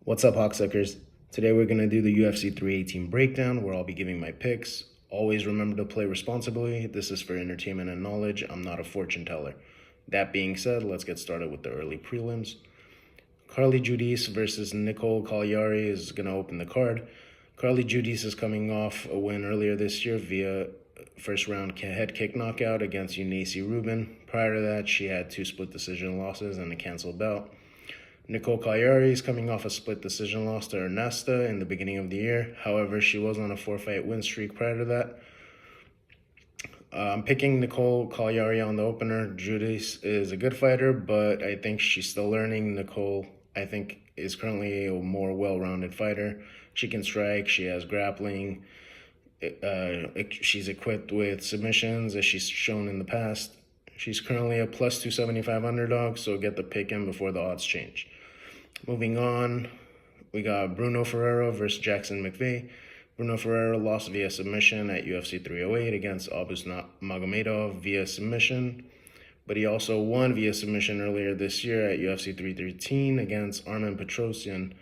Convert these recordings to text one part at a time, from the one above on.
What's up, Hawksuckers? Today we're going to do the UFC 318 breakdown where I'll be giving my picks. Always remember to play responsibly. This is for entertainment and knowledge. I'm not a fortune teller. That being said, let's get started with the early prelims. Carly Judice versus Nicole Cagliari is going to open the card. Carly Judice is coming off a win earlier this year via first round head kick knockout against Eunice Rubin. Prior to that, she had 2 split decision losses and a canceled bout. Nicole Cagliari is coming off a split decision loss to Ernesta in the beginning of the year. However, she was on a 4-fight win streak prior to that. I'm picking Nicole Cagliari on the opener. Judice is a good fighter, but I think she's still learning. Nicole, I think, is currently a more well-rounded fighter. She can strike. She has grappling. She's equipped with submissions, as she's shown in the past. She's currently a plus 275 underdog, so get the pick in before the odds change. Moving on, we got Bruno Ferreira versus Jackson McVeigh. Bruno Ferreira lost via submission at UFC 308 against Abus Magomedov via submission, but he also won via submission earlier this year at UFC 313 against Armen Petrosyan.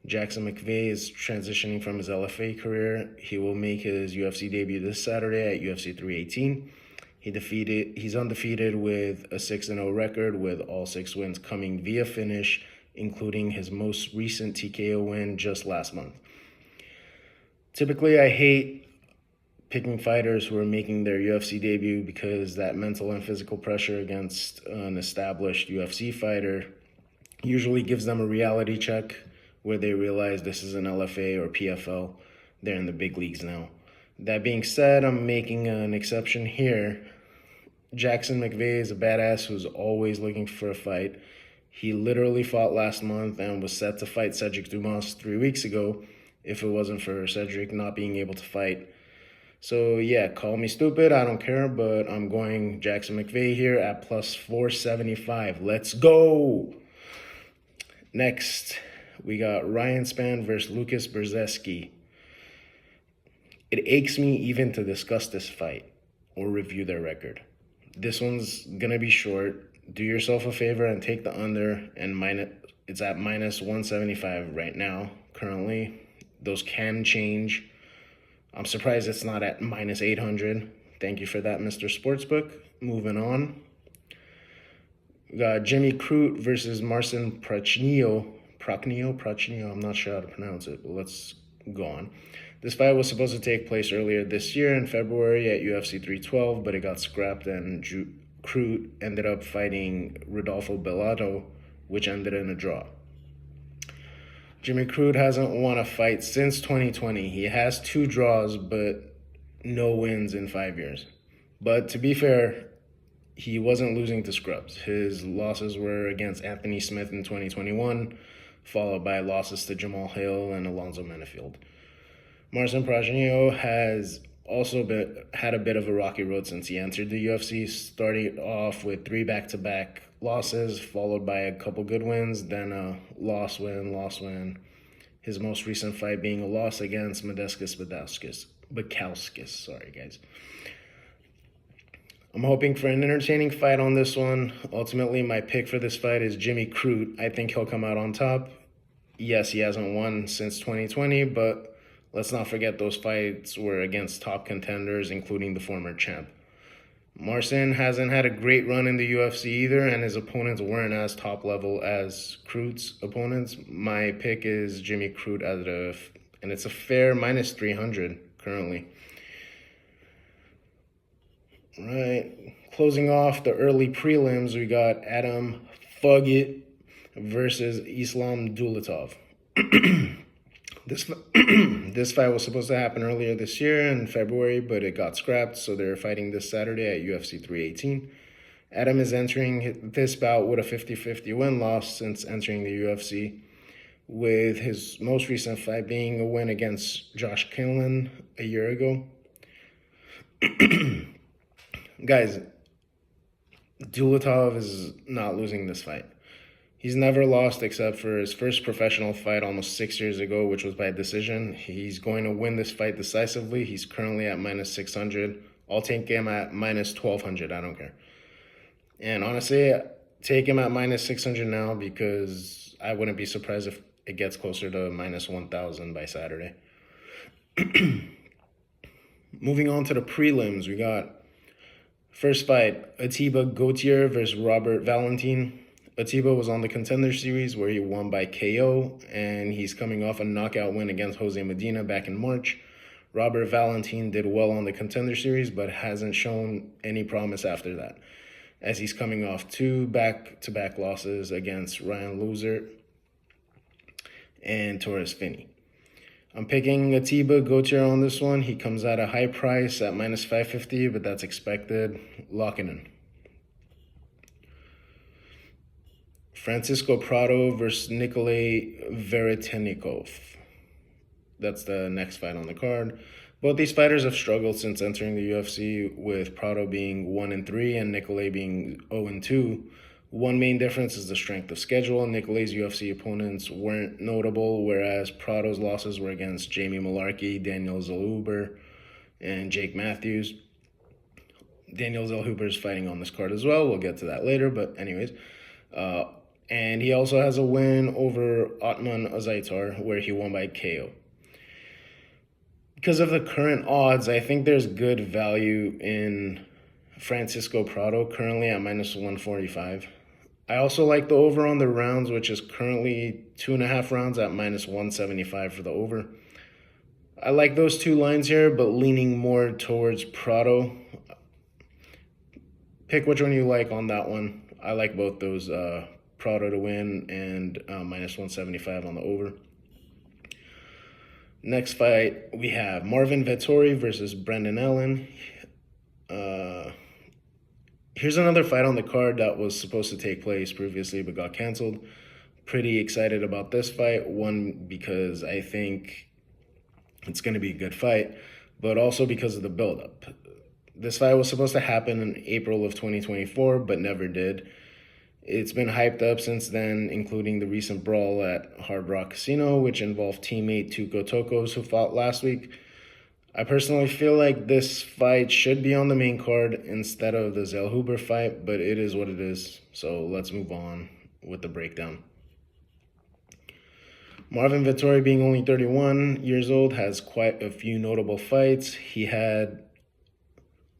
Jackson McVeigh is transitioning from his LFA career. He will make his UFC debut this Saturday at UFC 318. He's undefeated with a 6-0 record, with all 6 wins coming via finish, including his most recent TKO win just last month. Typically, I hate picking fighters who are making their UFC debut because that mental and physical pressure against an established UFC fighter usually gives them a reality check where they realize this is an LFA or PFL. They're in the big leagues now. That being said, I'm making an exception here. Jackson McVeigh is a badass who's always looking for a fight. He literally fought last month and was set to fight Cedric Dumas 3 weeks ago if it wasn't for Cedric not being able to fight. So yeah, call me stupid, I don't care, but I'm going Jackson McVeigh here at plus 475. Let's go! Next, we got Ryan Spann versus Lucas Brzeski. It aches me even to discuss this fight or review their record. This one's gonna be short. Do yourself a favor and take the under, and it's at minus 175 right now, currently. Those can change. I'm surprised it's not at minus 800. Thank you for that, Mr. Sportsbook. Moving on. We got Jimmy Crute versus Marcin Prachnio. I'm not sure how to pronounce it, but let's go on. This fight was supposed to take place earlier this year in February at UFC 312, but it got scrapped, and Crute ended up fighting Rodolfo Bellato, which ended in a draw. Jimmy Crute hasn't won a fight since 2020. He has 2 draws, but no wins in 5 years. But to be fair, he wasn't losing to scrubs. His losses were against Anthony Smith in 2021, followed by losses to Jamal Hill and Alonzo Menifield. Marcin Prachnio has also had a bit of a rocky road since he entered the UFC, starting off with 3 back-to-back losses, followed by a couple good wins, then a loss win. His most recent fight being a loss against Modestas Bukauskas. Sorry, guys. I'm hoping for an entertaining fight on this one. Ultimately, my pick for this fight is Jimmy Crute. I think he'll come out on top. Yes, he hasn't won since 2020, but let's not forget those fights were against top contenders, including the former champ. Marcin hasn't had a great run in the UFC either, and his opponents weren't as top level as Crute's opponents. My pick is Jimmy Crute and it's a fair minus 300 currently. Right, closing off the early prelims, we got Adam Fugit versus Islam Dulatov. This fight was supposed to happen earlier this year in February, but it got scrapped, so they're fighting this Saturday at UFC 318. Adam is entering this bout with a 50-50 win-loss since entering the UFC, with his most recent fight being a win against Josh Kinlan a year ago. Guys, Dulatov is not losing this fight. He's never lost except for his first professional fight almost 6 years ago, which was by decision. He's going to win this fight decisively. He's currently at minus 600. I'll take him at minus 1200. I don't care. And honestly, take him at minus 600 now because I wouldn't be surprised if it gets closer to minus 1,000 by Saturday. Moving on to the prelims, we got first fight, Atiba Gauthier versus Robert Valentin. Atiba was on the Contender Series where he won by KO, and he's coming off a knockout win against Jose Medina back in March. Robert Valentin did well on the Contender Series, but hasn't shown any promise after that, as he's coming off 2 back-to-back losses against Ryan Loser and Torres Finney. I'm picking Atiba Gauthier on this one. He comes at a high price at minus 550, but that's expected. Lock it in. Francisco Prado versus Nikolay Veretennikov. That's the next fight on the card. Both these fighters have struggled since entering the UFC, with Prado being 1-3 and Nikolay being 0-2. One main difference is the strength of schedule. Nikolay's UFC opponents weren't notable, whereas Prado's losses were against Jamie Malarkey, Daniel Zellhuber, and Jake Matthews. Daniel Zellhuber is fighting on this card as well. We'll get to that later, but anyways. And he also has a win over Otman Azaitar, where he won by KO. Because of the current odds, I think there's good value in Francisco Prado, currently at minus 145. I also like the over on the rounds, which is currently 2.5 rounds at minus 175 for the over. I like those two lines here, but leaning more towards Prado. Pick which one you like on that one. I like both those, Prado to win and minus 175 on the over. Next fight, we have Marvin Vettori versus Brendan Allen. Here's another fight on the card that was supposed to take place previously but got canceled. Pretty excited about this fight. One, because I think it's going to be a good fight, but also because of the buildup. This fight was supposed to happen in April of 2024, but never did. It's been hyped up since then, including the recent brawl at Hard Rock Casino, which involved teammate Tuco Tokos, who fought last week. I personally feel like this fight should be on the main card instead of the Zellhuber fight, but it is what it is. So let's move on with the breakdown. Marvin Vettori, being only 31 years old, has quite a few notable fights. He had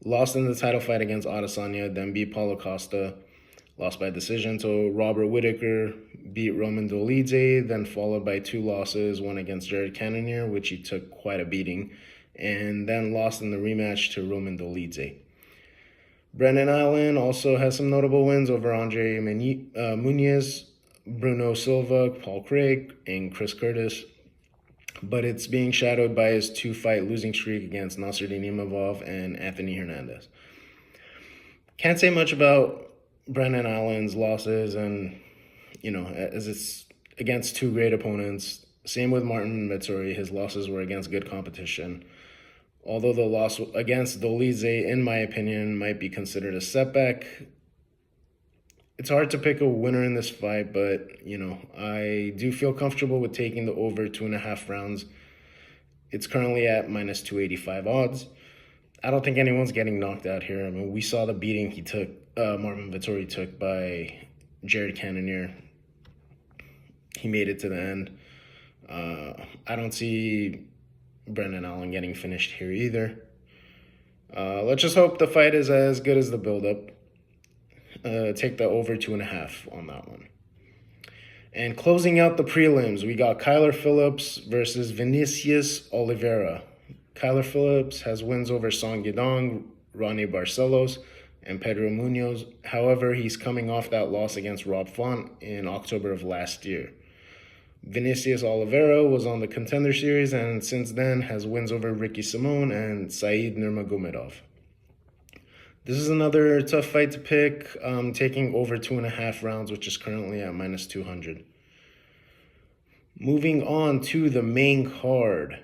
lost in the title fight against Adesanya, then beat Paulo Costa, lost by decision to Robert Whittaker, beat Roman Dolidze, then followed by 2 losses, one against Jared Cannonier, which he took quite a beating, and then lost in the rematch to Roman Dolidze. Brendan Allen also has some notable wins over Andre Muniz, Bruno Silva, Paul Craig, and Chris Curtis, but it's being shadowed by his 2-fight losing streak against Nasruddin Imavov and Anthony Hernandez. Can't say much about Brendan Allen's losses, and, as it's against 2 great opponents. Same with Martin Vettori. His losses were against good competition. Although the loss against Dolidze, in my opinion, might be considered a setback. It's hard to pick a winner in this fight, but, I do feel comfortable with taking the over 2.5 rounds. It's currently at minus 285 odds. I don't think anyone's getting knocked out here. I mean, we saw the beating Marvin Vettori took by Jared Cannonier. He made it to the end. I don't see Brendan Allen getting finished here either. Let's just hope the fight is as good as the build-up. Take the over 2.5 on that one. And closing out the prelims, we got Kyler Phillips versus Vinicius Oliveira. Kyler Phillips has wins over Song Yadong, Ronnie Barcelos, and Pedro Munoz. However, he's coming off that loss against Rob Font in October of last year. Vinicius Oliveira was on the Contender Series and since then has wins over Ricky Simon and Said Nurmagomedov. This is another tough fight to pick, taking over 2.5 rounds, which is currently at minus 200. Moving on to the main card.